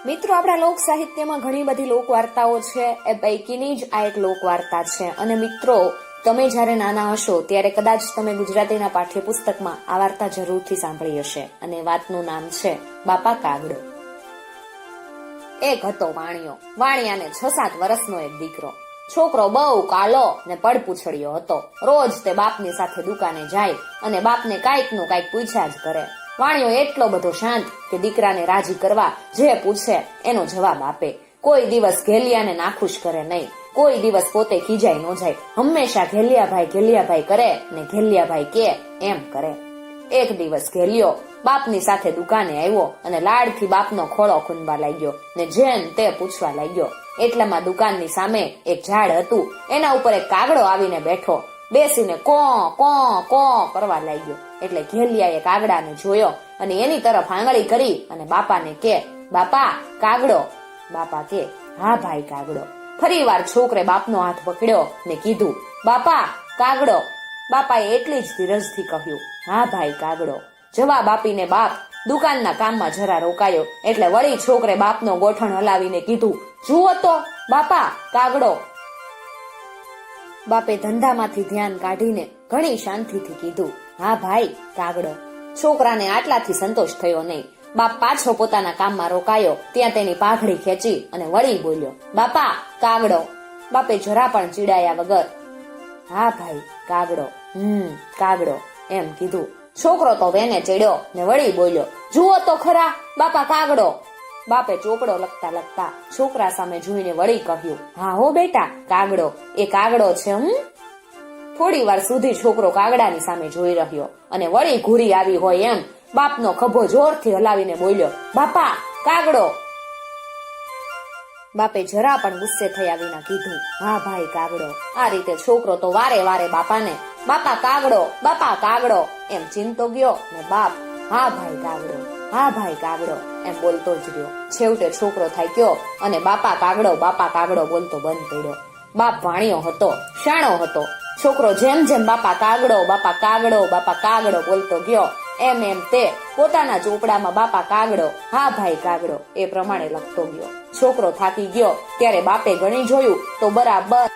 મિત્રો, આપણા લોક સાહિત્યમાં ઘણી બધી લોકવાર્તાઓ છે. એ પૈકીની જ આ એક લોકવાર્તા છે. અને મિત્રો, તમે જ્યારે નાના હશો ત્યારે કદાચ તમે ગુજરાતીના પાઠ્યપુસ્તકમાં આ વાર્તા જરૂરથી સાંભળી હશે. અને વાતનું નામ છે બાપા કાગડો. એક હતો વાણિયો. વાણિયાને 6-7 વર્ષનો એક દીકરો. છોકરો બહુ કાલો ને પડપૂછડિયો હતો. રોજ તે બાપની સાથે દુકાને જાય અને બાપને કાંઈકનું કાંઈક પૂછ્યા જ કરે. વાણિયો એટલો બધો શાંત કે દીકરાને રાજી કરવા જે પૂછે એનો જવાબ આપે. કોઈ દિવસ ઘેલિયાને નાખુશ કરે નહીં. કોઈ દિવસ પોતે ખીજાય ન જાય. હંમેશા ઘેલિયાભાઈ કરે ને ઘેલિયાભાઈ કે એમ કરે. એક દિવસ ઘેલિયો બાપની સાથે દુકાને આવ્યો અને લાડથી બાપનો ખોળો ખૂંદવા લાગ્યો ને જેન તે પૂછવા લાગ્યો. એટલામાં દુકાનની સામે એક ઝાડ હતું. એના ઉપર એક કાગડો આવીને બેઠો. બેસીને કો કો કો કરવા લાગ્યો. એટલે ઘેલિયાએ કાગડાને જોયો અને એની તરફ આંગળી કરી અને બાપાને કે, બાપા કાગડો. બાપા કે, હા ભાઈ કાગડો. ફરીવાર છોકરે બાપનો હાથ પકડ્યો ને કીધું, બાપા કાગડો. બાપાએ એટલી જ ધીરજથી કહ્યું, હા ભાઈ કાગડો. જવાબ આપીને બાપ દુકાનના કામમાં જરા રોકાયો. એટલે વળી છોકરે બાપનો ગોઠણ હલાવીને કીધું, જુઓ તો બાપા કાગડો. બાપે ધંધામાંથી ધ્યાન કાઢીને ઘણી શાંતિથી કીધું, હા ભાઈ કાગડો. છોકરાને આટલાથી સંતોષ થયો નહીં. બાપ પાછો પોતાના કામમાં રોકાયો. ત્યાં તેની પાઘડી ખેંચી અને વળી બોલ્યો, બાપા કાગડો. બાપે જરા પણ ચીડાયા વગર, હા ભાઈ કાગડો. કાગડો એમ કીધું. છોકરો તો વેને ચડ્યો ને વળી બોલ્યો, જુઓ તો ખરા બાપા કાગડો. બાપે ચોપડો લખતા લખતા છોકરા સામે જોઈને વળી કહ્યું, હા હો બેટા કાગડો. એ કાગડો છે. થોડી વાર સુધી છોકરો કાગડાની સામે જોઈ રહ્યો અને વળી ઘૂરી આવી હોય એમ બાપનો ખભો જોરથી હલાવીને બોલ્યો, બાપા કાગડો. બાપે જરા પણ ગુસ્સે થયા વિના કીધું, હા ભાઈ કાગડો. આ રીતે છોકરો તો વારે વારે બાપાને બાપા કાગડો એમ ચીમતો ગયો ને બાપ હા ભાઈ કાગડો, હા ભાઈ કાગડો એમ બોલતો જ રહ્યો. છેવટે છોકરો થાક્યો અને બાપા કાગડો બોલતો બંધ કર્યો. બાપ વાણિયો હતો, શાણો હતો. છોકરો જેમ જેમ બાપા કાગડો બોલતો ગયો એમ તે પોતાના ચોપડામાં બાપા કાગડો, હા ભાઈ કાગડો એ પ્રમાણે લખતો ગયો. છોકરો થાકી ગયો ત્યારે બાપે ગણી જોયું તો બરાબર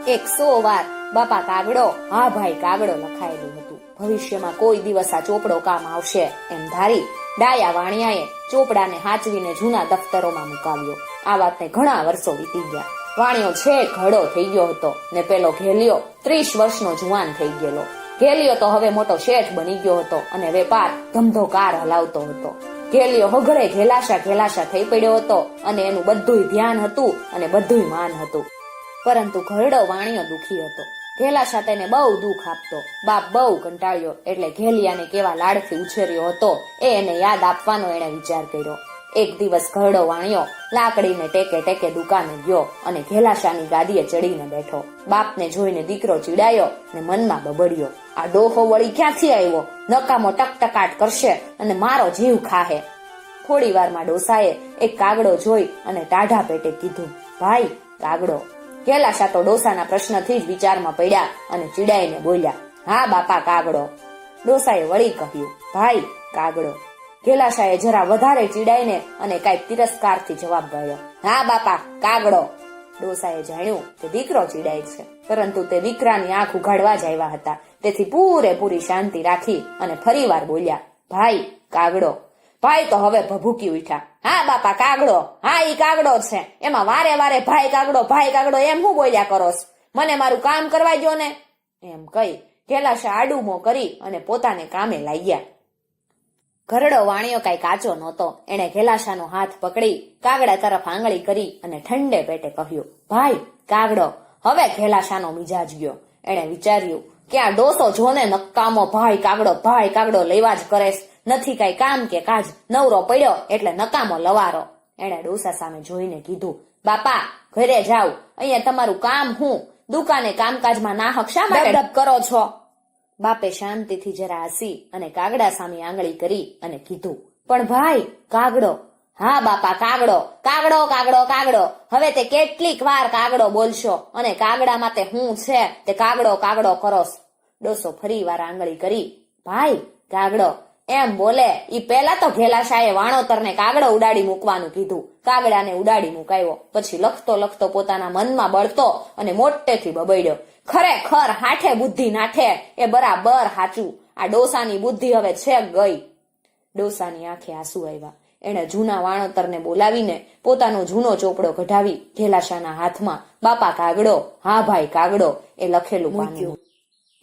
100 વાર બાપા કાગડો, હા ભાઈ કાગડો લખાયેલું હતું. ભવિષ્યમાં કોઈ દિવસ આ ચોપડો કામ આવશે એમ ધારી ડાયા વાણિયાએ ચોપડાને હાચવીને જૂના દફતરોમાં મુકાવ્યો. આ વાતને ઘણા વર્ષો વીતી ગયા. વાણિયો છેક ઘડો થઈ ગયો હતો ને પેલો ઘેલિયો 30 વર્ષનો જુવાન થઈ ગયેલો. ઘેલિયો તો હવે મોટો શેઠ બની ગયો હતો અને વેપાર ધમધોકાર હલાવતો હતો. ઘેલિયો હગડે ઘેલાશા થઈ પડ્યો હતો અને એનું બધુંય ધ્યાન હતું અને બધુંય માન હતું. પરંતુ ઘરડો વાણિયો દુખી હતો. ઘેલાશા તેને બહુ દુઃખ આપતો. બાપ બહુ કંટાળ્યો એટલે ઘેલિયાને કેવા લાડથી ઉછેર્યો હતો એને યાદ આપવાનો એણે વિચાર કર્યો. એક દિવસ ઘરડો વાણિયો લાકડીને ટેકે દુકાને ગયો અને ઘેલાશાની ગાદીએ ચડીને બેઠો. બાપને જોઈને દીકરો ચીડાયો ને મનમાં બબડ્યો, આ ડોહો વળી ક્યાંથી આવ્યો? નકામો ટકટકાટ કરશે અને મારો જીવ ખાહે. થોડી વારમાં ડોસાએ એક કાગડો જોઈ અને ટાઢા પેટે કીધું, ભાઈ કાગડો. ઘેલાશા તો ડોસાના પ્રશ્નથી જ વિચારમાં પડ્યા અને ચીડાઈને બોલ્યા, હા બાપા કાગડો. ડોસાએ વળી કહ્યું, ભાઈ કાગડો. ઘેલાશાએ જરા વધારે ચીડાઈને અને કાંઈક તિરસ્કારથી જવાબ મળ્યો, હા બાપા કાગડો. ડોસાએ જાણ્યું કે દીકરો ચીડાય છે, પરંતુ તે દીકરાની આંખ ઉઘાડવા જ આવ્યા હતા. તેથી પૂરેપૂરી શાંતિ રાખી અને ફરીવાર બોલ્યા, ભાઈ કાગડો. ભાઈ તો હવે ભભૂકી ઉઠ્યા, હા બાપા કાગડો. હા ઈ કાગડો છે. એમાં વારે વારે ભાઈ કાગડો એમ હું બોલ્યા કરોસ? મને મારું કામ કરવા દો ને. એમ કહી ઘેલાશા આડુમો કરી અને પોતાને કામે લાગ્યા. ઘરડો વાણિયો કાંઈ કાચો નહોતો. એણે ઘેલાશાનો હાથ પકડી કાગડા તરફ આંગળી કરી અને ઠંડે પેટે કહ્યું, ભાઈ કાગડો. હવે ઘેલાશાનો મિજાજ ગયો. એણે વિચાર્યું કે આ ડોસો જોને નકામો ભાઈ કાગડો લેવા જ કરેશ. નથી કાંઈ કામ કે કાજ, નવરો પડ્યો એટલે નકામો લવારો. એણે ડોસા સામે જોઈને કીધું, બાપા ઘરે જાવ. અહીંયા તમારું કામ હું? દુકાને કામકાજમાં નાહક શા માટે ડબ કરો છો? બાપે શાંતિથી જરા હસી અને કાગડા સામે આંગળી કરી અને કીધું, પણ ભાઈ કાગડો. હા બાપા કાગડો. હવે તે કેટલીક વાર કાગડો બોલશો અને કાગડામાં તે હું છે તે કાગડો કરોસ. ડોસો ફરી વાર આંગળી કરી, ભાઈ કાગડો. એમ બોલે ઈ પેલા તો ઘેલાશાએ વાણોતરને કાગડો ઉડાડી મૂકવાનું કીધું. કાગડાને ઉડાડી મુકાયો. પછી લખતો લખતો પોતાના મનમાં બળતો અને મોટેથી બબડ્યો, ખરેખર હાઠે બુદ્ધિ નાઠે, એ બરાબર હાચું. આ ડોસાની બુદ્ધિ હવે છેક ગઈ. ડોસાની આંખે આંસુ આવ્યા. એણે જૂના વાણોતરને બોલાવીને પોતાનો જૂનો ચોપડો કઢાવી ઘેલાશાના હાથમાં બાપા કાગડો, હા ભાઈ કાગડો એ લખેલું મૂક્યું.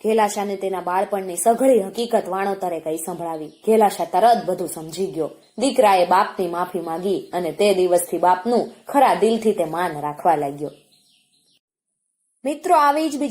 ઘેલાશાને તેના બાળપણની સઘળી હકીકત વાણોતરે કઈ સંભળાવી. ઘેલાશા તરત બધું સમજી ગયો. દીકરાએ બાપની માફી માંગી અને તે દિવસથી બાપનું ખરા દિલથી તે માન રાખવા લાગ્યો. મિત્રો, આવી જ બીજી